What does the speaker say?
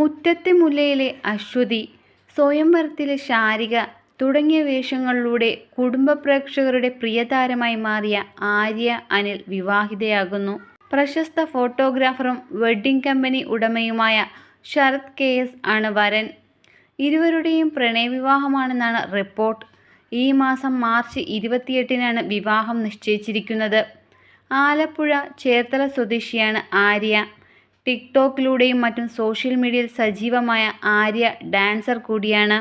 മുറ്റത്തെ മുല്ലയിലെ അശ്വതി, സ്വയംവരത്തിലെ ശാരിക തുടങ്ങിയ വേഷങ്ങളിലൂടെ കുടുംബ പ്രേക്ഷകരുടെ പ്രിയതാരമായി മാറിയ ആര്യ അനിൽ വിവാഹിതയാകുന്നു. പ്രശസ്ത ഫോട്ടോഗ്രാഫറും വെഡ്ഡിംഗ് കമ്പനി ഉടമയുമായ ശരത് KS ആണ് വരൻ. ഇരുവരുടെയും പ്രണയവിവാഹമാണെന്നാണ് റിപ്പോർട്ട്. ഈ മാസം മാർച്ച് 28-നാണ് വിവാഹം നിശ്ചയിച്ചിരിക്കുന്നത്. ആലപ്പുഴ ചേർത്തല സ്വദേശിയാണ് ആര്യ. ടിക്ടോക്കിലൂടെയും മറ്റും സോഷ്യൽ മീഡിയയിൽ സജീവമായ ആര്യ ഡാൻസർ കൂടിയാണ്.